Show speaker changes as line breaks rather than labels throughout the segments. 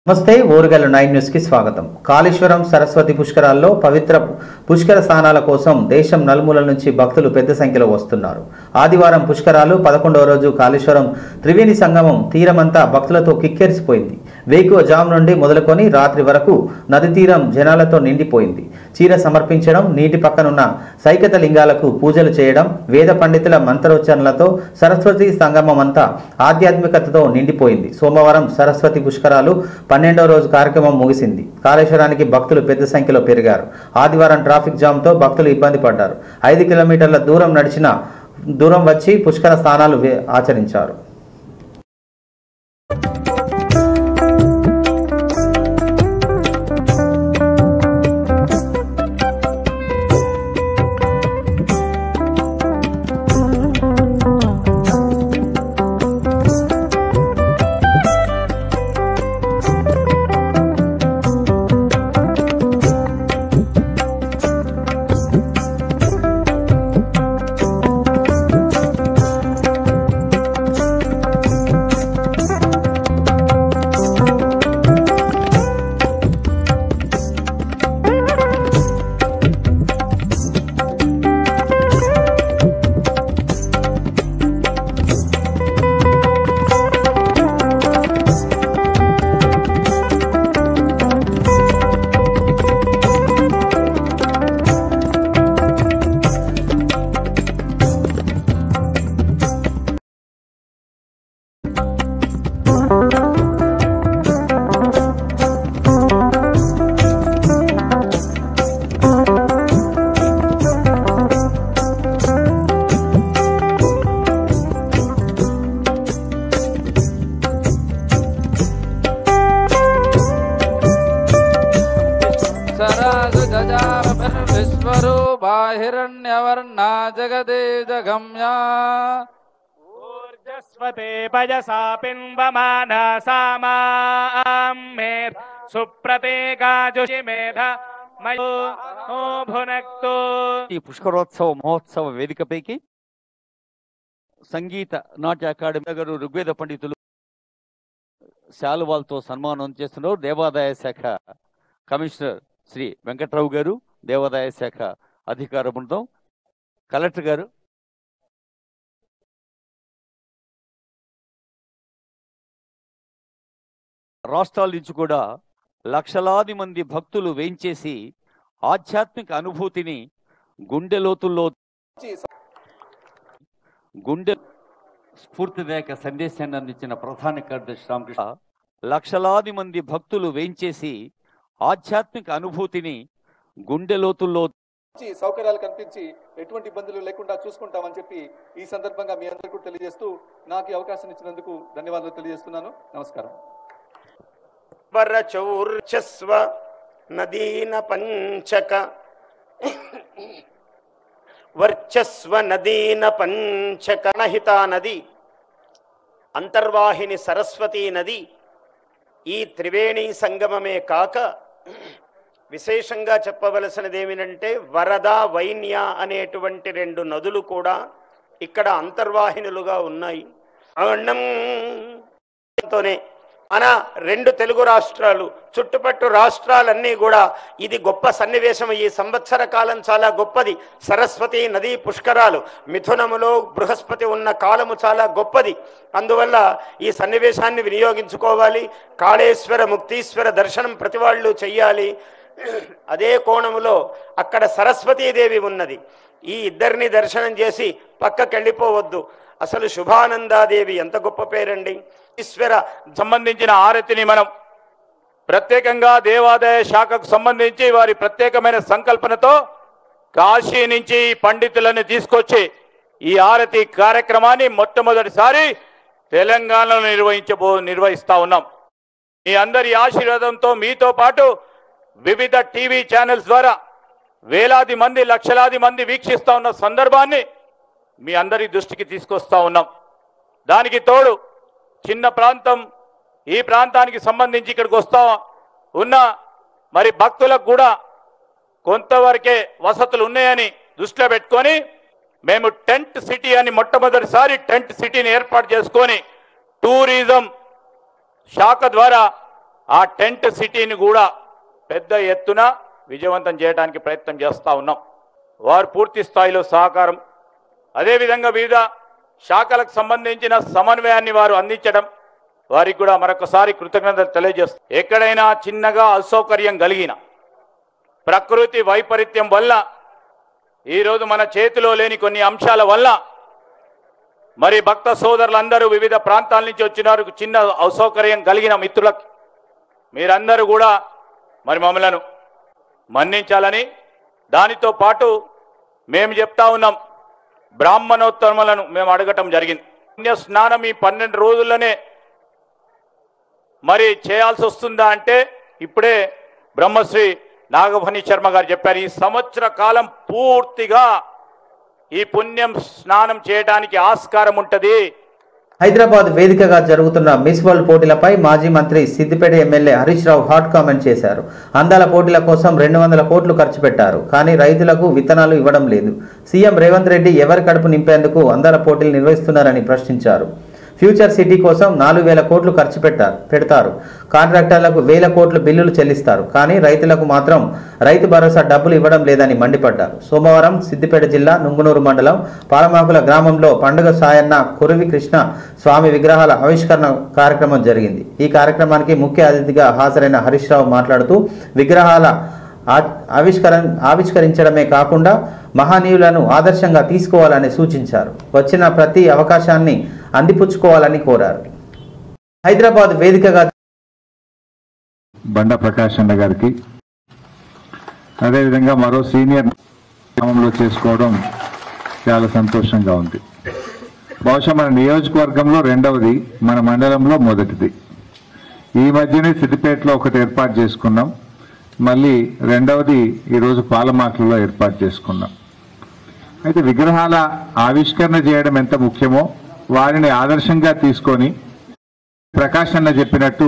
నమస్తే ఓరుగల్లు 9 న్యూస్ కి స్వాగతం. కాళేశ్వరం సరస్వతి పుష్కరాల్లో పవిత్ర పుష్కర స్నానాల కోసం దేశం నలుమూలల నుంచి భక్తులు పెద్ద సంఖ్యలో వస్తున్నారు. ఆదివారం పుష్కరాలు 11వ రోజు కాళేశ్వరం త్రివేణి సంగమం తీరమంతా భక్తులతో కిక్కిరిసిపోయింది. వేకువజాము నుండి మొదలుకొని రాత్రి వరకు నది తీరం జనాలతో నిండిపోయింది. చీర సమర్పించడం, నీటి పక్కనున్న సైకత లింగాలకు పూజలు చేయడం, వేద పండితుల మంత్రోచ్చరణలతో సరస్వతి సంగమం అంతా ఆధ్యాత్మికతతో నిండిపోయింది. సోమవారం సరస్వతి పుష్కరాలు 12వ రోజు కార్యక్రమం ముగిసింది. కాళేశ్వరానికి భక్తులు పెద్ద సంఖ్యలో పెరిగారు. ఆదివారం ట్రాఫిక్ జామ్తో భక్తులు ఇబ్బంది పడ్డారు. 5 కిలోమీటర్ల దూరం వచ్చి పుష్కర స్నానాలు ఆచరించారు.
हिरण्यवर्णा जगदे जगम्या
ऊर्जस्वते पयसा पिन्वमाना सामामेर सुप्रतेकाजुषि मेध मयो भुनक्तु।
ఈ పుష్కరోత్సవ మహోత్సవ వేదికపైకి సంగీత నాట్య అకాడమీ గారు ఋగ్వేద పండితులు శాలువాలతో సన్మానం చేస్తున్నారు. దేవాదాయ శాఖ కమిషనర్ శ్రీ వెంకట్రావు గారు, దేవాదాయ శాఖ అధికార బృందం, కలెక్టర్ గారు, రాష్ట్రాల నుంచి కూడా లక్షలాది మంది భక్తులు వేంచేసి ఆధ్యాత్మిక అనుభూతిని గుండె స్ఫూర్తిదాయక సందేశాన్ని అందించిన ప్రధాన కార్యదర్శి రామకృష్ణ, లక్షలాది మంది భక్తులు వేంచేసి ఆధ్యాత్మిక అనుభూతిని గుండె లోతుల్లో
సౌకర్యాలు కల్పించి ఎటువంటి ఇబ్బందులు లేకుండా చూసుకుంటామని చెప్పి ఈ సందర్భంగా మీ అందరికీ తెలియజేస్తూ నాకు అవకాశం ఇచ్చినందుకు ధన్యవాదాలు తెలియజేస్తున్నాను. నమస్కారం.
వరచౌర్చస్వ నదీన పంచక వర్చస్వ నదీన పంచకణహితా నది, అంతర్వాహిని సరస్వతీ నది ఈ త్రివేణి సంగమమే కాక విశేషంగా చెప్పవలసినది ఏమిటంటే వరద, వైన్య అనేటువంటి 2 నదులు కూడా ఇక్కడ అంతర్వాహినులుగా ఉన్నాయి. మన 2 తెలుగు రాష్ట్రాలు, చుట్టుపట్టు రాష్ట్రాలన్నీ కూడా ఇది గొప్ప సన్నివేశం. ఈ సంవత్సర కాలం చాలా గొప్పది. సరస్వతి నదీ పుష్కరాలు, మిథునములో బృహస్పతి ఉన్న కాలము చాలా గొప్పది. అందువల్ల ఈ సన్నివేశాన్ని వినియోగించుకోవాలి. కాళేశ్వర ముక్తీశ్వర దర్శనం ప్రతి వాళ్ళు చెయ్యాలి. అదే కోణములో అక్కడ సరస్వతీదేవి ఉన్నది. ఈ ఇద్దరిని దర్శనం చేసి పక్కకి వెళ్ళిపోవద్దు. అసలు శుభానందాదేవి ఎంత గొప్ప పేరండి. ఈశ్వర
సంబంధించిన ఆరతిని మనం ప్రత్యేకంగా దేవాదాయ శాఖకు సంబంధించి వారి ప్రత్యేకమైన సంకల్పనతో కాశీ నుంచి పండితులను తీసుకొచ్చి ఈ ఆరతి కార్యక్రమాన్ని మొట్టమొదటిసారి తెలంగాణలో నిర్వహిస్తా ఉన్నాం. మీ అందరి ఆశీర్వాదంతో మీతో పాటు వివిధ టీవీ ఛానల్స్ ద్వారా వేలాది మంది, లక్షలాది మంది వీక్షిస్తూ ఉన్న సందర్భాన్ని మీ అందరి దృష్టికి తీసుకొస్తా ఉన్నాం. దానికి తోడు చిన్న ప్రాంతం, ఈ ప్రాంతానికి సంబంధించి ఇక్కడికి వస్తా ఉన్న మరి భక్తులకు కూడా కొంతవరకే వసతులు ఉన్నాయని దృష్టిలో పెట్టుకొని మేము టెంట్ సిటీ అని మొట్టమొదటిసారి టెంట్ సిటీని ఏర్పాటు చేసుకొని టూరిజం శాఖ ద్వారా ఆ టెంట్ సిటీని కూడా పెద్ద ఎత్తున విజయవంతం చేయడానికి ప్రయత్నం చేస్తూ ఉన్నాం. వారు పూర్తి స్థాయిలో సహకారం, అదేవిధంగా వివిధ శాఖలకు సంబంధించిన సమన్వయాన్ని వారు అందించడం, వారికి కూడా మరొకసారి కృతజ్ఞతలు తెలియజేస్తాం. ఎక్కడైనా చిన్నగా అసౌకర్యం కలిగిన ప్రకృతి వైపరీత్యం వల్ల ఈరోజు మన చేతిలో లేని కొన్ని అంశాల వల్ల మరి భక్త సోదరులందరూ వివిధ ప్రాంతాల నుంచి వచ్చినారు. చిన్న అసౌకర్యం కలిగిన మిత్రులకు మీరందరూ కూడా మరి మమ్మలను మన్నించాలని, దానితో పాటు మేము చెప్తా ఉన్నాం, బ్రాహ్మణోత్తములను మేము అడగటం జరిగింది. పుణ్య స్నానం ఈ 12 రోజుల్లోనే మరి చేయాల్సి వస్తుందా అంటే ఇప్పుడే బ్రహ్మశ్రీ నాగఫణి శర్మ గారు చెప్పారు, ఈ సంవత్సర కాలం పూర్తిగా ఈ పుణ్యం స్నానం చేయడానికి ఆస్కారం ఉంటుంది.
హైదరాబాద్ వేదికగా జరుగుతున్న మిస్ వరల్డ్ పోటీలపై మాజీ మంత్రి Siddipet MLA Harish Rao hot comment చేశారు. అందాల పోటీల కోసం 200 కోట్లు ఖర్చు పెట్టారు, కానీ రైతులకు విత్తనాలు ఇవ్వడం లేదు. సీఎం రేవంత్ రెడ్డి ఎవరి కడుపు నింపేందుకు అందాల పోటీలు నిర్వహిస్తున్నారని ప్రశ్నించారు. ఫ్యూచర్ సిటీ కోసం 4000 కోట్లు ఖర్చు పెడతారు. కాంట్రాక్టర్లకు 1000 కోట్ల బిల్లులు చెల్లిస్తారు, కానీ రైతులకు మాత్రం రైతు భరోసా డబ్బులు ఇవ్వడం లేదని మండిపడ్డారు. సోమవారం సిద్దిపేట జిల్లా నుంగునూరు మండలం పాలమాకుల గ్రామంలో పండుగ సాయన్న కురవి కృష్ణ స్వామి విగ్రహాల ఆవిష్కరణ కార్యక్రమం జరిగింది. ఈ కార్యక్రమానికి ముఖ్య అతిథిగా హాజరైన హరీష్ రావు మాట్లాడుతూ విగ్రహాల ఆవిష్కరించడమే కాకుండా మహనీయులను ఆదర్శంగా తీసుకోవాలని సూచించారు. వచ్చిన ప్రతి అవకాశాన్ని అందిపుచ్చుకోవాలని కోరారు. హైదరాబాద్ వేదికగా
బండ ప్రకాష్ అన్న గారికి, అదేవిధంగా మరో సీనియర్ గ్రామంలో చేసుకోవడం చాలా సంతోషంగా ఉంది. బహుశా మన నియోజకవర్గంలో రెండవది, మన మండలంలో మొదటిది. ఈ మధ్యనే సిద్దిపేటలో ఒకటి ఏర్పాటు చేసుకున్నాం, మళ్ళీ రెండవది ఈరోజు పాలమాకులలో ఏర్పాటు చేసుకున్నాం. అయితే విగ్రహాల ఆవిష్కరణ చేయడం ఎంత ముఖ్యమో వారిని ఆదర్శంగా తీసుకొని ప్రకాష్ అన్న చెప్పినట్టు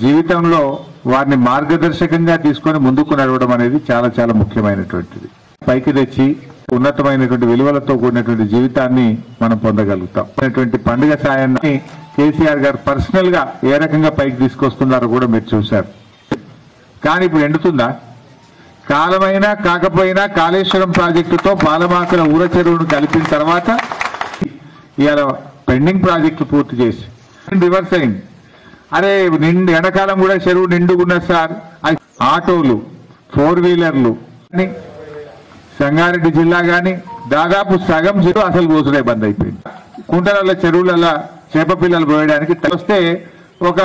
జీవితంలో వారిని మార్గదర్శకంగా తీసుకొని ముందుకు నడవడం అనేది చాలా చాలా ముఖ్యమైనటువంటిది. పైకి తెచ్చి ఉన్నతమైనటువంటి విలువలతో కూడినటువంటి జీవితాన్ని మనం పొందగలుగుతాం. పండుగ సాయాన్ని కేసీఆర్ గారు పర్సనల్ గా ఏ రకంగా పైకి తీసుకొస్తున్నారో కూడా మీరు చూశారు. కానీ ఇప్పుడు ఎండుతుందా? కాలమైనా కాకపోయినా కాళేశ్వరం ప్రాజెక్టుతో పాలమాకుల ఊర చెరువును కలిపిన తర్వాత ఇవాళ పెండింగ్ ప్రాజెక్టు పూర్తి చేసి రివర్స్ అయింది. అరే ఎండాకాలం కూడా చెరువు నిండుకున్నది సార్. ఆటోలు, 4 వీలర్లు సంగారెడ్డి జిల్లా కానీ దాదాపు సగం చెరువు అసలు పోసుడే బంద్ అయిపోయింది. కుంటల చెరువులలో చేప పిల్లలు పోయడానికి వస్తే ఒక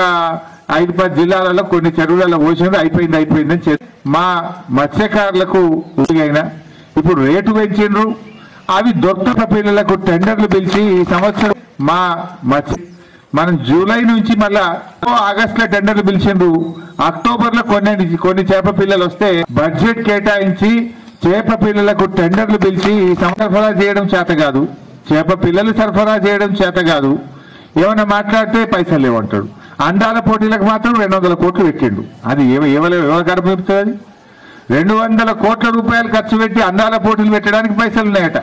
5-10 జిల్లాలలో కొన్ని చెరువులలో పోసినది అయిపోయిందని మా మత్స్యకారులకు అయినా ఇప్పుడు రేటు పెంచిండ్రు. అవి దొరకక పిల్లలకు టెండర్లు పిలిచి ఈ సంవత్సరం మనం జూలై నుంచి మళ్ళా ఆగస్టులో టెండర్లు పిలిచిండ్రు. అక్టోబర్లో కొన్ని చేప పిల్లలు వస్తే బడ్జెట్ కేటాయించి చేప పిల్లలకు టెండర్లు పిలిచి ఈ సరఫరా చేయడం చేత కాదు, చేప పిల్లలు సరఫరా చేయడం చేత కాదు. ఏమైనా మాట్లాడితే పైసలు లేవంటాడు. అందాల పోటీలకు మాత్రం 200 కోట్లు పెట్టిండు. అది ఎవరు కడుపు నింపుతుంది? 200 కోట్ల రూపాయలు ఖర్చు పెట్టి అందాల పోటీలు పెట్టడానికి పైసలు ఉన్నాయట.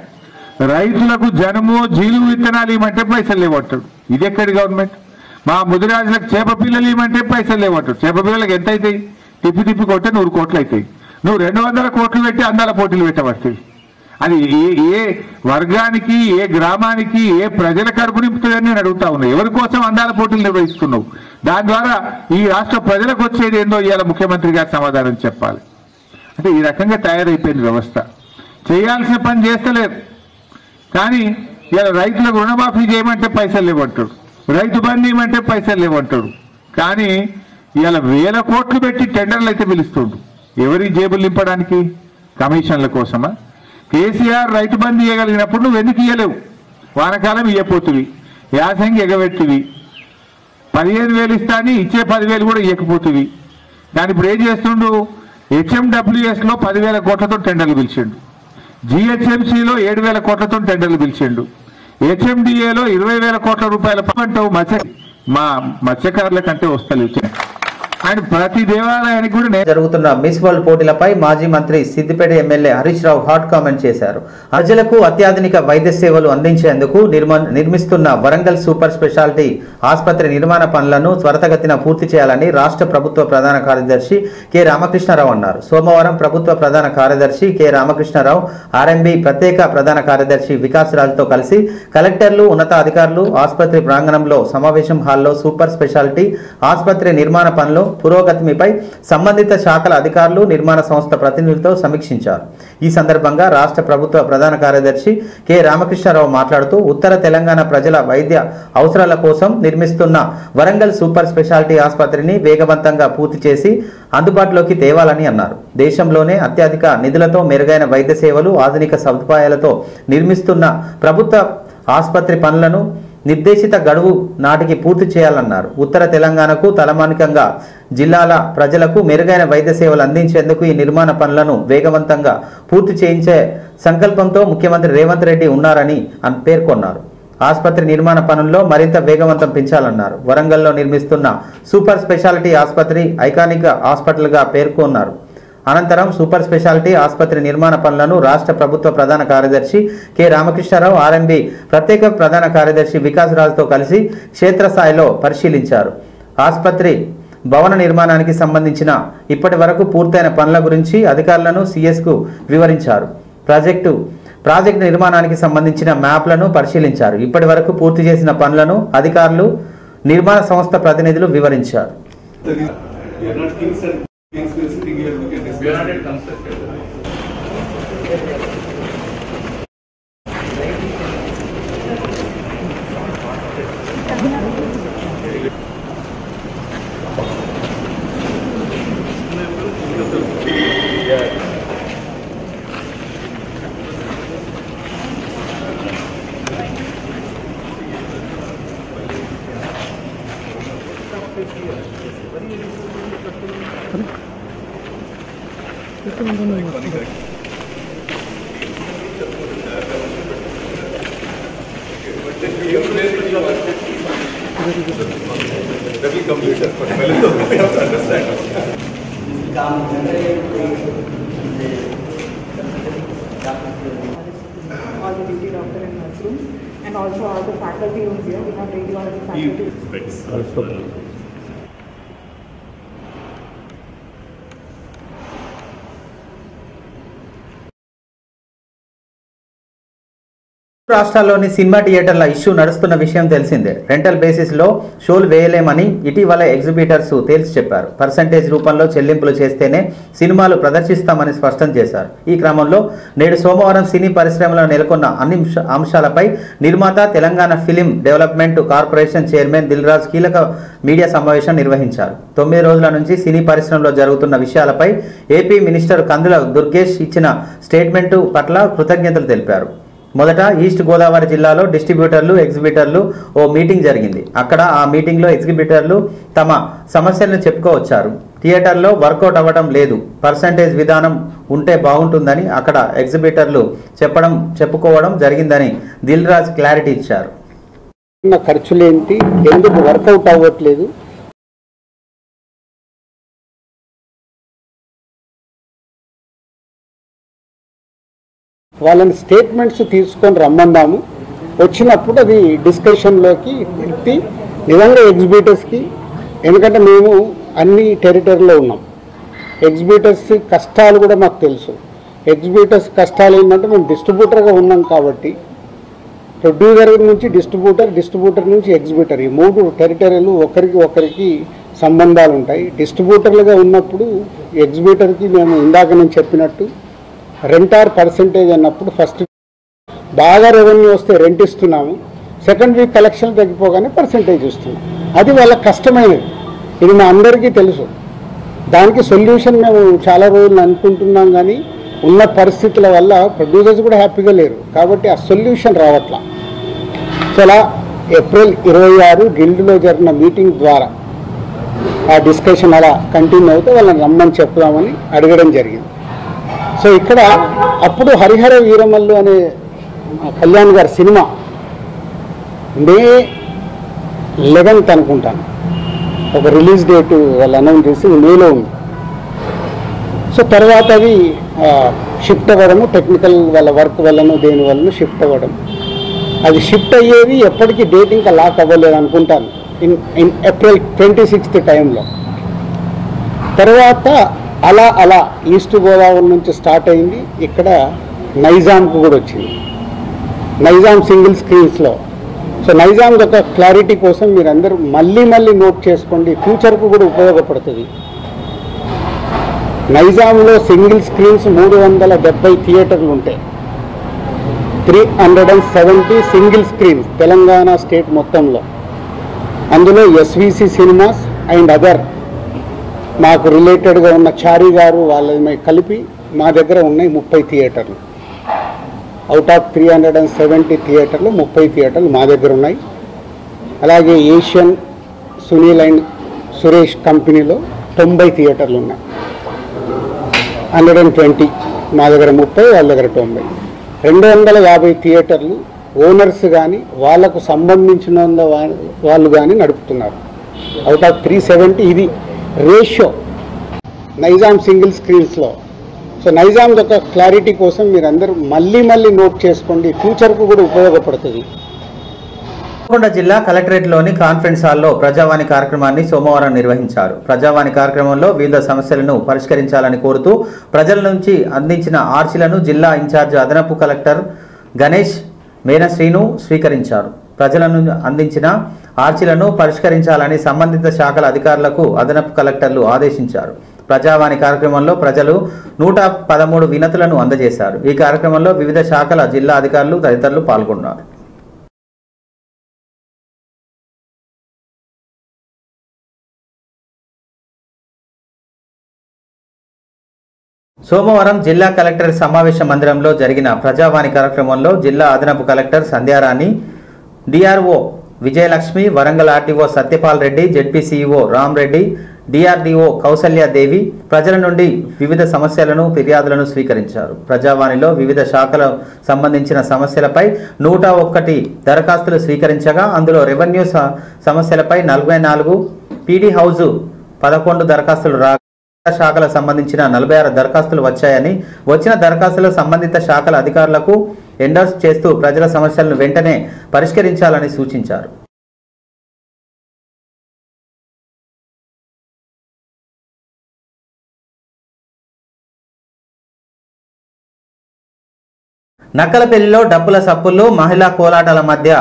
రైతులకు జనము జీలు విత్తనాలు ఇవ్వమంటే పైసలు లేవంటాడు. ఇది ఎక్కడి గవర్నమెంట్? మా ముదిరాజులకు చేప పిల్లలు ఇవ్వమంటే పైసలు లేవంటాడు. చేప పిల్లలకు ఎంత అవుతాయి? తిప్పి కొట్టే 100 కోట్లు అవుతాయి. నువ్వు 200 కోట్లు పెట్టి అందాల పోటీలు పెట్టవస్తాయి. అది ఏ వర్గానికి, ఏ గ్రామానికి, ఏ ప్రజల కడుపు నింపుతుందని నేను అడుగుతా ఉన్నా. ఎవరి కోసం అందాల పోటీలు నిర్వహిస్తున్నావు? దాని ద్వారా ఈ రాష్ట్ర ప్రజలకు వచ్చేది ఏందో ఇవాళ ముఖ్యమంత్రి గారు సమాధానం చెప్పాలి. అంటే ఈ రకంగా తయారైపోయింది వ్యవస్థ. చేయాల్సిన పని చేస్తలేరు. కానీ ఇవాళ రైతులకు రుణమాఫీ చేయమంటే పైసలు లేవంటాడు, రైతు బంధు ఇవ్వమంటే పైసలు లేవంటాడు. కానీ ఇవాళ 1000 కోట్లు పెట్టి టెండర్లు అయితే పిలుస్తుండు. ఎవరి జేబులు నింపడానికి? కమిషన్ల కోసమా? కేసీఆర్ రైతు బంధు ఇవ్వగలిగినప్పుడు నువ్వు ఎందుకు ఇవ్వలేవు? వానకాలం ఇవ్వపోతువి, యాసంగి ఎగబెట్టివి, 15,000 ఇస్తాని ఇచ్చే 10,000 కూడా ఇవ్వకపోతువి. కానీ ఇప్పుడు ఏం చేస్తుండు? HMWSలో 10,000 కోట్లతో టెండర్లు పిలిచిండు, GHMCలో 7,000 కోట్లతో టెండర్లు పిలిచిండు, HMDAలో 20,000 కోట్ల రూపాయల పంట మా మత్స్యకారుల కంటే వస్తలేవు. ఆయన ప్రతి దేవాలయానికి కూడా
జరుగుతున్న మిస్ వరల్డ్ పోటీలపై మాజీ మంత్రి Siddipet MLA Harish Rao hot comment చేశారు. ప్రజలకు అత్యాధునిక వైద్య సేవలు అందించేందుకు నిర్మిస్తున్న వరంగల్ సూపర్ స్పెషాలిటీ ఆసుపత్రి నిర్మాణ పనులను త్వరితగతిన పూర్తి చేయాలని రాష్ట్ర ప్రభుత్వ ప్రధాన కార్యదర్శి కె రామకృష్ణారావు అన్నారు. సోమవారం ప్రభుత్వ ప్రధాన కార్యదర్శి కె రామకృష్ణారావు, ఆర్ఎంబి ప్రత్యేక ప్రధాన కార్యదర్శి వికాస్ రాజ్తో కలిసి కలెక్టర్లు, ఉన్నతాధికారులు ఆసుపత్రి ప్రాంగణంలో సమావేశం హాల్లో సూపర్ స్పెషాలిటీ ఆసుపత్రి నిర్మాణ పనులు పురోగతిపై సంబంధిత శాఖల అధికారులు, నిర్మాణ సంస్థ ప్రతినిధులతో సమీక్షించారు. ఈ సందర్భంగా రాష్ట్ర ప్రభుత్వ ప్రధాన కార్యదర్శి కె రామకృష్ణారావు మాట్లాడుతూ ఉత్తర తెలంగాణ ప్రజల వైద్య అవసరాల కోసం నిర్మిస్తున్న వరంగల్ సూపర్ స్పెషాలిటీ ఆసుపత్రిని వేగవంతంగా పూర్తి చేసి అందుబాటులోకి తేవాలని అన్నారు. దేశంలోనే అత్యధిక నిధులతో మెరుగైన వైద్య సేవలు, ఆధునిక సదుపాయాలతో నిర్మిస్తున్న ప్రభుత్వ ఆసుపత్రి పనులను నిర్దేశిత గడువు నాటికి పూర్తి చేయాలన్నారు. ఉత్తర తెలంగాణకు తలమానికంగా జిల్లాల ప్రజలకు మెరుగైన వైద్య సేవలు అందించేందుకు ఈ నిర్మాణ పనులను వేగవంతంగా పూర్తి చేయించే సంకల్పంతో ముఖ్యమంత్రి రేవంత్ రెడ్డి ఉన్నారని పేర్కొన్నారు. ఆసుపత్రి నిర్మాణ పనుల్లో మరింత వేగవంతం పెంచాలన్నారు. వరంగల్లో నిర్మిస్తున్న సూపర్ స్పెషాలిటీ ఆసుపత్రి ఐకానిక్ హాస్పిటల్గా పేర్కొన్నారు. అనంతరం సూపర్ స్పెషాలిటీ ఆసుపత్రి నిర్మాణ పనులను రాష్ట్ర ప్రభుత్వ ప్రధాన కార్యదర్శి కె రామకృష్ణారావు, ఆర్ఎంబి ప్రత్యేక ప్రధాన కార్యదర్శి వికాస్ రాజ్తో కలిసి క్షేత్రస్థాయిలో పరిశీలించారు. ఆసుపత్రి భవన నిర్మాణానికి సంబంధించిన ఇప్పటి వరకు పూర్తయిన పనుల గురించి అధికారులను సిఎస్కు వివరించారు. ప్రాజెక్టు నిర్మాణానికి సంబంధించిన మ్యాప్లను పరిశీలించారు. ఇప్పటి వరకు పూర్తి చేసిన పనులను అధికారులు, నిర్మాణ సంస్థ ప్రతినిధులు వివరించారు.
All the duty doctor and nurse rooms, and also all the faculty rooms here. We have radiology faculty.
రాష్ట్రాల్లోని సినిమా థియేటర్ల ఇష్యూ నడుస్తున్న విషయం తెలిసిందే. రెంటల్ బేసిస్లో షోలు వేయలేమని ఇటీవల ఎగ్జిబిటర్స్ తేల్చి చెప్పారు. పర్సంటేజ్ రూపంలో చెల్లింపులు చేస్తేనే సినిమాలు ప్రదర్శిస్తామని స్పష్టం చేశారు. ఈ క్రమంలో నేడు సోమవారం సినీ పరిశ్రమలో నెలకొన్న అన్ని అంశాలపై నిర్మాత, Telangana film development corporation chairman Dil Raju కీలక మీడియా సమావేశం నిర్వహించారు. 9 రోజుల నుంచి సినీ పరిశ్రమలో జరుగుతున్న విషయాలపై ఏపీ మినిస్టర్ కందుల దుర్గేష్ ఇచ్చిన స్టేట్మెంటు పట్ల కృతజ్ఞతలు తెలిపారు. మొదట ఈస్ట్ గోదావరి జిల్లాలో డిస్ట్రిబ్యూటర్లు, ఎగ్జిబిటర్లు ఓ మీటింగ్ జరిగింది. అక్కడ ఆ మీటింగ్లో ఎగ్జిబిటర్లు తమ సమస్యలను చెప్పుకోవచ్చారు. థియేటర్లో వర్కౌట్ అవ్వడం లేదు, పర్సంటేజ్ విధానం ఉంటే బాగుంటుందని అక్కడ ఎగ్జిబిటర్లు చెప్పుకోవడం జరిగిందని దిల్ రాజ్ క్లారిటీ ఇచ్చారు.
ఖర్చులేంటి, ఎందుకు వర్కౌట్ అవ్వట్లేదు, వాళ్ళని స్టేట్మెంట్స్ తీసుకొని రమ్మందాము. వచ్చినప్పుడు అది డిస్కషన్లోకి పెట్టి నిజంగా ఎగ్జిబిటర్స్కి, ఎందుకంటే మేము అన్ని టెరిటరీలో ఉన్నాం, ఎగ్జిబిటర్స్ కష్టాలు కూడా మాకు తెలుసు. ఎగ్జిబిటర్స్ కష్టాలు ఏంటంటే మేము డిస్ట్రిబ్యూటర్గా ఉన్నాం కాబట్టి ప్రొడ్యూసర్ నుంచి డిస్ట్రిబ్యూటర్ నుంచి ఎగ్జిబిటర్, ఈ 3 టెరిటరీలు ఒకరికి సంబంధాలు ఉంటాయి. డిస్ట్రిబ్యూటర్లుగా ఉన్నప్పుడు ఎగ్జిబిటర్కి మేము ఇందాక నేను చెప్పినట్టు రెంటార్ పర్సంటేజ్ అన్నప్పుడు ఫస్ట్ బాగా రెవెన్యూ వస్తే రెంట్ ఇస్తున్నాము, సెకండ్ వీక్ కలెక్షన్ తగ్గిపోగానే పర్సంటేజ్ ఇస్తున్నాం. అది వాళ్ళకి కష్టమైనది, ఇది మా అందరికీ తెలుసు. దానికి సొల్యూషన్ మేము చాలా రోజులు అనుకుంటున్నాం, కానీ ఉన్న పరిస్థితుల వల్ల ప్రొడ్యూసర్స్ కూడా హ్యాపీగా లేరు కాబట్టి ఆ సొల్యూషన్ రావట్లా. సో అలా ఏప్రిల్ 26 గిల్డ్లో జరిగిన మీటింగ్ ద్వారా ఆ డిస్కషన్ అలా కంటిన్యూ అవుతే వాళ్ళని రమ్మని చెప్దామని అడగడం జరిగింది. సో ఇక్కడ అప్పుడు హరిహర వీరమల్లు అనే కళ్యాణ్ గారి సినిమా మే 11th అనుకుంటాను ఒక రిలీజ్ డేట్ వాళ్ళు అనౌన్స్ చేసి మేలో ఉంది. సో తర్వాత అది షిఫ్ట్ అవ్వడము, టెక్నికల్ వాళ్ళ వర్క్ వల్లనో దేని వలన షిఫ్ట్ అవ్వడం. అది షిఫ్ట్ అయ్యేది ఎప్పటికీ డేట్ ఇంకా లాక్ అవ్వలేదు అనుకుంటాను, ఇన్ ఏప్రిల్ 26 టైంలో. తర్వాత అలా ఈస్ట్ గోదావరి నుంచి స్టార్ట్ అయింది, ఇక్కడ నైజాంకు కూడా వచ్చింది, నైజాం సింగిల్ స్క్రీన్స్లో. సో నైజాం ఒక క్లారిటీ కోసం మీరు అందరూ మళ్ళీ నోట్ చేసుకోండి, ఫ్యూచర్కు కూడా ఉపయోగపడుతుంది. నైజాంలో సింగిల్ స్క్రీన్స్ 370 థియేటర్లు ఉంటాయి, 370 సింగిల్ స్క్రీన్స్ తెలంగాణ స్టేట్ మొత్తంలో. అందులో ఎస్విసి సినిమాస్ అండ్ అదర్ మాకు రిలేటెడ్గా ఉన్న చారీ గారు వాళ్ళని కలిపి మా దగ్గర ఉన్నాయి 30 థియేటర్లు. అవుట్ ఆఫ్ 370 థియేటర్లు 30 థియేటర్లు మా దగ్గర ఉన్నాయి. అలాగే ఏషియన్ సునీల్ అండ్ సురేష్ కంపెనీలో 90 థియేటర్లు ఉన్నాయి, 120 మా దగ్గర 30, వాళ్ళ దగ్గర 90. 250 థియేటర్లు ఓనర్స్ కానీ వాళ్ళకు సంబంధించిన వాళ్ళు కానీ నడుపుతున్నారు. అవుట్ ఆఫ్ 370 ఇది రేషియో నైజాం సింగిల్ స్క్రీన్స్లో. సో నైజాం ఒక క్లారిటీ కోసం మీరు అందరూ మళ్ళీ నోట్ చేసుకోండి, ఫ్యూచర్కు కూడా ఉపయోగపడుతుంది.
నల్గొండ జిల్లా కలెక్టరేట్లోని కాన్ఫరెన్స్ హాల్లో ప్రజావాణి కార్యక్రమాన్ని సోమవారం నిర్వహించారు. ప్రజావాణి కార్యక్రమంలో వివిధ సమస్యలను పరిష్కరించాలని కోరుతూ ప్రజల నుంచి అందించిన ఆర్సీలను జిల్లా ఇన్ఛార్జ్ అదనపు కలెక్టర్ గణేష్ మేనశ్రీను స్వీకరించారు. ప్రజలను అందించిన ఆర్సీలను పరిష్కరించాలని సంబంధిత శాఖల అధికారులకు అదనపు కలెక్టర్లు ఆదేశించారు. ప్రజావాణి కార్యక్రమంలో ప్రజలు 113 వినతులను అందజేశారు. ఈ కార్యక్రమంలో వివిధ శాఖల జిల్లా అధికారులు తదితరులు పాల్గొన్నారు. సోమవారం జిల్లా కలెక్టర్ సమావేశ మందిరంలో జరిగిన ప్రజావాణి కార్యక్రమంలో జిల్లా అదనపు collector Sandhyarani, DRO Vijayalakshmi, Warangal RTO Satyapal Reddy, ZP CEO Ram Reddy, DRDO Kausalya Devi ప్రజల నుండి వివిధ సమస్యలను ఫిర్యాదులను స్వీకరించారు. ప్రజావాణిలో వివిధ శాఖలకు సంబంధించిన సమస్యలపై 101 దరఖాస్తులు స్వీకరించగా అందులో రెవెన్యూ సమస్యలపై 44, పీడీ హౌజ్ 11 దరఖాస్తులు రాగా శాఖలకు సంబంధించిన 46 దరఖాస్తులు వచ్చాయని, వచ్చిన దరఖాస్తులు సంబంధిత శాఖల అధికారులకు ఎండర్స్ చేస్తూ ప్రజల సమస్యలను వెంటనే పరిష్కరించాలని సూచించారు. నక్కలపల్లిలో డప్పుల సప్పుల్లో మహిళా కోలాటాల మధ్య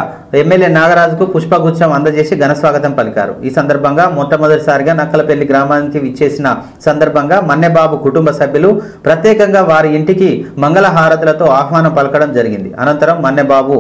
ఎమ్మెల్యే నాగరాజుకు పుష్పగుచ్చం అందజేసి ఘనస్వాగతం పలికారు. ఈ సందర్భంగా మొట్టమొదటిసారిగా నక్కలపల్లి గ్రామానికి విచ్చేసిన సందర్భంగా మన్నెబాబు కుటుంబ సభ్యులు ప్రత్యేకంగా వారి ఇంటికి మంగళహారతులతో ఆహ్వానం పలకడం జరిగింది. అనంతరం మన్నెబాబు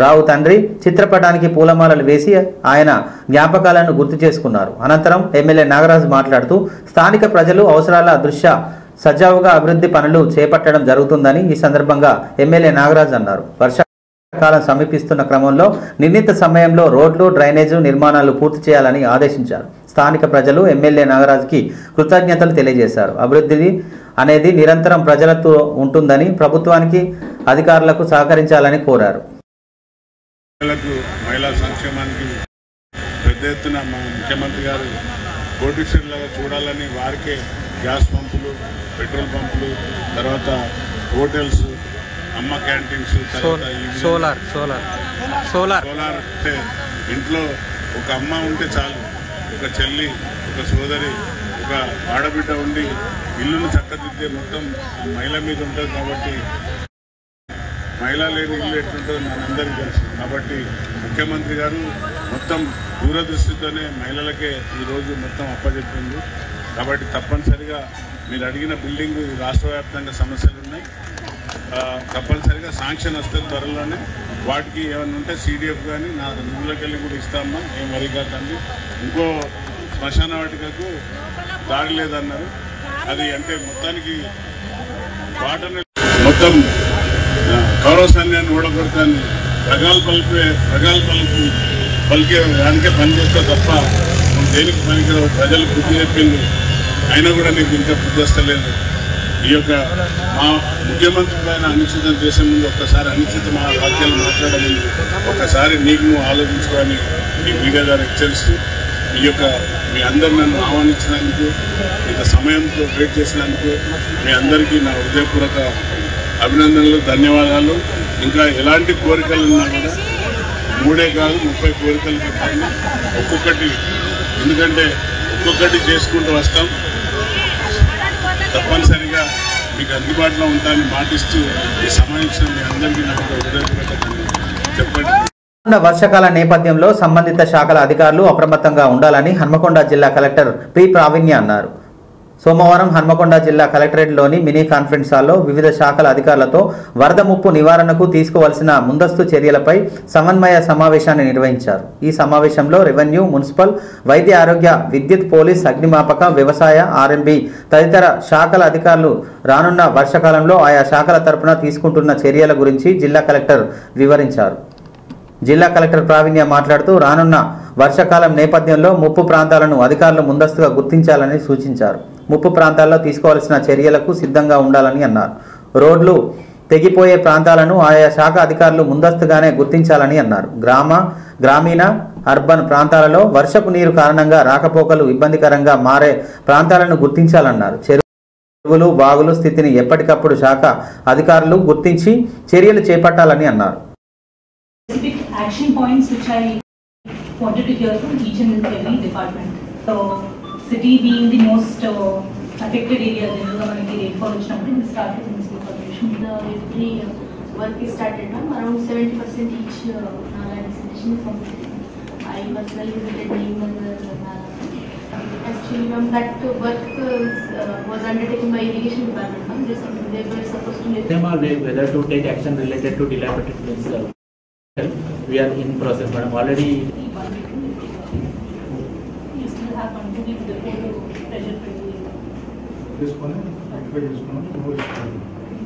రావు తండ్రి చిత్రపటానికి పూలమాలలు వేసి ఆయన జ్ఞాపకాలను గుర్తు చేసుకున్నారు. అనంతరం ఎమ్మెల్యే నాగరాజు మాట్లాడుతూ స్థానిక ప్రజలు అవసరాల దృష్ట్యా సజావుగా అభివృద్ధి పనులు చేపట్టడం జరుగుతుందని ఈ సందర్భంగా ఎమ్మెల్యే నాగరాజు అన్నారు. వర్షాకాలం సమీపిస్తున్న క్రమంలో నిర్ణీత సమయంలో రోడ్లు, డ్రైనేజు నిర్మాణాలు పూర్తి చేయాలని ఆదేశించారు. స్థానిక ప్రజలు ఎమ్మెల్యే నాగరాజుకి కృతజ్ఞతలు తెలియజేశారు. అభివృద్ధి అనేది నిరంతరం ప్రజలతో ఉంటుందని, ప్రభుత్వానికి అధికారులకు సహకరించాలని కోరారు.
మహిళా సంక్షేమానికి పెద్ద ఎత్తున మా ముఖ్యమంత్రి గారు కోటీశ్వరులాగా చూడాలని వారికే గ్యాస్ పంపులు, పెట్రోల్ పంపులు, తర్వాత హోటల్స్, అమ్మ క్యాంటీన్స్, సోలార్ అంటే ఇంట్లో ఒక అమ్మ ఉంటే చాలు, ఒక చెల్లి, ఒక సోదరి, ఒక ఆడబిడ్డ ఉండి ఇల్లును చక్కదిద్దే మొత్తం మహిళ మీద ఉంటుంది. కాబట్టి మహిళ లేని ఇల్లు ఎట్లుంటుందో మనందరికీ తెలుసు. కాబట్టి ముఖ్యమంత్రి గారు మొత్తం దూరదృష్టితోనే మహిళలకే ఈరోజు మొత్తం అప్పచెప్పింది. కాబట్టి తప్పనిసరిగా మీరు అడిగిన బిల్డింగ్ రాష్ట్ర వ్యాప్తంగా సమస్యలు ఉన్నాయి, తప్పనిసరిగా శాంక్షన్ వస్తుంది త్వరలోనే. వాటికి ఏమైనా ఉంటే CDF కానీ నా నిధులకు వెళ్ళి కూడా ఇస్తామా, ఏం వరి కాదండి. ఇంకో శ్మశాన వాటికకు దారి లేదన్నారు. అది అంటే మొత్తానికి వాటర్ని మొత్తం కౌరవ సైన్యాన్ని ఓడగొడతాన్ని రగాలు పలికే దానికే పనిచేస్తా తప్ప దేనికి పనికిరావు. ప్రజలు బుద్ధి చెప్పింది అయినా కూడా నీకు ఇంకా బుద్ధి వస్తలేదు. ఈ యొక్క మా ముఖ్యమంత్రి పైన అనిశ్చితం చేసే ముందు ఒక్కసారి అనిశ్చిత మా వాక్యాలు మాట్లాడే ముందు ఒక్కసారి నీకు నువ్వు ఆలోచించుకోవాలని ఈ మీడియా ద్వారా హెచ్చరిస్తూ ఈ యొక్క మీ అందరు నన్ను ఆహ్వానించినందుకు, ఇంత సమయంతో వెయిట్ చేసినందుకు మీ అందరికీ నా హృదయపూర్వక అభినందనలు, ధన్యవాదాలు. ఇంకా ఎలాంటి కోరికలు ఉన్నా కూడా 3 కాదు 30 కోరికలు పెట్టాలి. ఒక్కొక్కటి, ఎందుకంటే ఒక్కొక్కటి చేసుకుంటూ వస్తాం. తప్పనిసరిగా మీకు అందుబాటులో ఉంటానని మాటిస్తూ ఈ సమావేశం మీ అందరికీ నాకు హృదయపూర్వక చెప్పండి.
వర్షాకాల నేపథ్యంలో సంబంధిత శాఖల అధికారులు అప్రమత్తంగా ఉండాలని హన్మకొండ జిల్లా కలెక్టర్ పి ప్రావీణ్య అన్నారు. సోమవారం హన్మకొండ జిల్లా కలెక్టరేట్లోని మినీ కాన్ఫరెన్స్ హాల్లో వివిధ శాఖల అధికారులతో వరద ముప్పు నివారణకు తీసుకోవాల్సిన ముందస్తు చర్యలపై సమన్వయ సమావేశాన్ని నిర్వహించారు. ఈ సమావేశంలో రెవెన్యూ, మున్సిపల్, వైద్య ఆరోగ్య, విద్యుత్, పోలీస్, అగ్నిమాపక, వ్యవసాయ, ఆర్ఎండ్బి తదితర శాఖల అధికారులు రానున్న వర్షాకాలంలో ఆయా శాఖల తరపున తీసుకుంటున్న చర్యల గురించి జిల్లా కలెక్టర్ వివరించారు. జిల్లా కలెక్టర్ ప్రావీణ్య మాట్లాడుతూ రానున్న వర్షాకాలం నేపథ్యంలో ముప్పు ప్రాంతాలను అధికారులు ముందస్తుగా గుర్తించాలని సూచించారు. ముప్పు ప్రాంతాల్లో తీసుకోవాల్సిన చర్యలకు సిద్ధంగా ఉండాలని అన్నారు. రోడ్లు తెగిపోయే ప్రాంతాలను ఆయా శాఖ అధికారులు ముందస్తుగానే గుర్తించాలని అన్నారు. గ్రామీణ, అర్బన్ ప్రాంతాలలో వర్షపు నీరు కారణంగా రాకపోకలు ఇబ్బందికరంగా మారే ప్రాంతాలను గుర్తించాలన్నారు. చెరువులు, వాగులు స్థితిని ఎప్పటికప్పుడు శాఖ అధికారులు గుర్తించి చర్యలు చేపట్టాలని అన్నారు.
Action points which I wanted to hear from each and every department. So, city being the most affected area, generally rainfall which we started in municipal corporation.
Every work is started now. Around 70% each Nala destination is completed. I personally visited Neemnagar, Nala. Actually, ma'am, that work was undertaken by irrigation department. Ma'am, they were supposed to.
Them are whether to take action related to dilapidated places. We are in process, madam. Already.
You still have one to give the pressure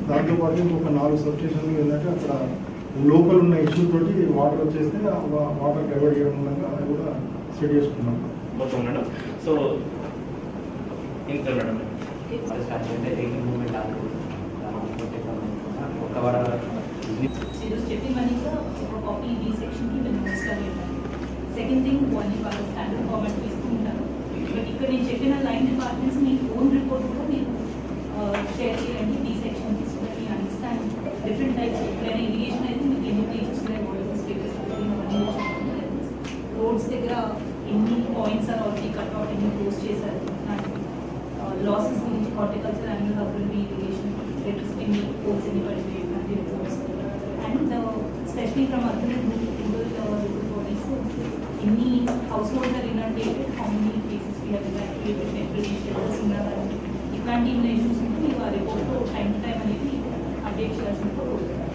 దాంతో పాటు ఒక 4 సబ్స్టేషన్లు ఏంటంటే అక్కడ local ఉన్న issue తోటి water వచ్చేస్తే water divert చేయడం మూలంగా అది కూడా సెట్ చేసుకున్నాం.
Okay madam. సో ఇంకా మేడం ఒక వార
copy B section की नोट्स का लेना है. Second thing, one वाला standard format తీసుకుంటారు. బట్ ఇక్కడ నేను చెప్పిన లైన్ డిపార్ట్మెంట్స్ మీ ఓన్ రిపోర్ట్ కూడా మీరు షేర్ చేయండి B section కి, so that you understand different types. ఎప్పుడైనా ఇరిగేషన్ అయితే మీకు ఎన్ని ప్లేసెస్ ఉన్నాయి, వాటర్ స్టేటస్, రోడ్స్ దగ్గర ఎన్ని points are already cut out, ఎన్ని క్లోజ్ చేశారు, లాసెస్ గురించి హార్టికల్చర్ యాన్యువల్ అభివృద్ధి ఇరిగేషన్, ఎలక్ట్రిసిటీ పోల్స్ ఎన్ని పడిపోయి ఇలాంటి reports. And especially from urban and rural bodies, any households are inundated, how many cases we have evacuated, temporary shelters unnava, ఇట్లాంటి issues ఉంటే ఈ రిపోర్ట్లో టైం టు టైం అనేది అప్డేట్ చేయాల్సిన కోరుతున్నాను.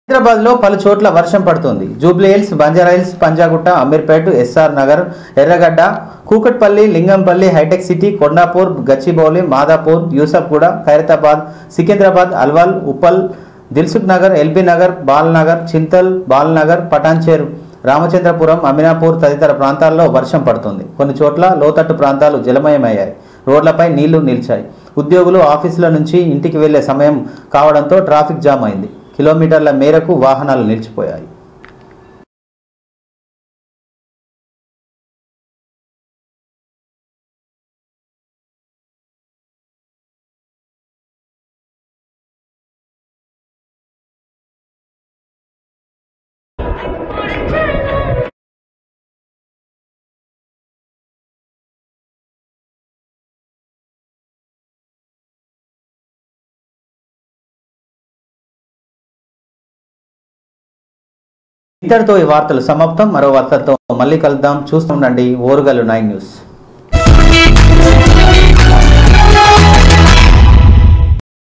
హైదరాబాద్లో పలు చోట్ల వర్షం పడుతోంది. జూబ్లీహిల్స్, బంజారాహిల్స్, పంజాగుట్ట, అమీర్పేట్, ఎస్ఆర్ నగర్, ఎర్రగడ్డ, కూకట్పల్లి, లింగంపల్లి, హైటెక్ సిటీ, కొండాపూర్, గచ్చిబౌలి, మాదాపూర్, యూసఫ్గూడ, ఖైరతాబాద్, సికింద్రాబాద్, అల్వాల్, ఉప్పల్, దిల్సుఖ్ నగర్, ఎల్బీ నగర్, బాల్నగర్, చింతల్, బాల్నగర్, పటాన్చేరు, రామచంద్రపురం, అమినాపూర్ తదితర ప్రాంతాల్లో వర్షం పడుతుంది. కొన్ని చోట్ల లోతట్టు ప్రాంతాలు జలమయమయ్యాయి. రోడ్లపై నీళ్లు నిలిచాయి. ఉద్యోగులు ఆఫీసుల నుంచి ఇంటికి వెళ్లే సమయం కావడంతో ట్రాఫిక్ జామ్ అయింది. కిలోమీటర్ల మేరకు వాహనాలు నిలిచిపోయాయి. ఇంతటితో ఈ వార్తలు సమాప్తం. మరో వార్తలతో మళ్ళీ కలుద్దాం. చూస్తూ ఉండండి ఓరుగల్లు 9 న్యూస్.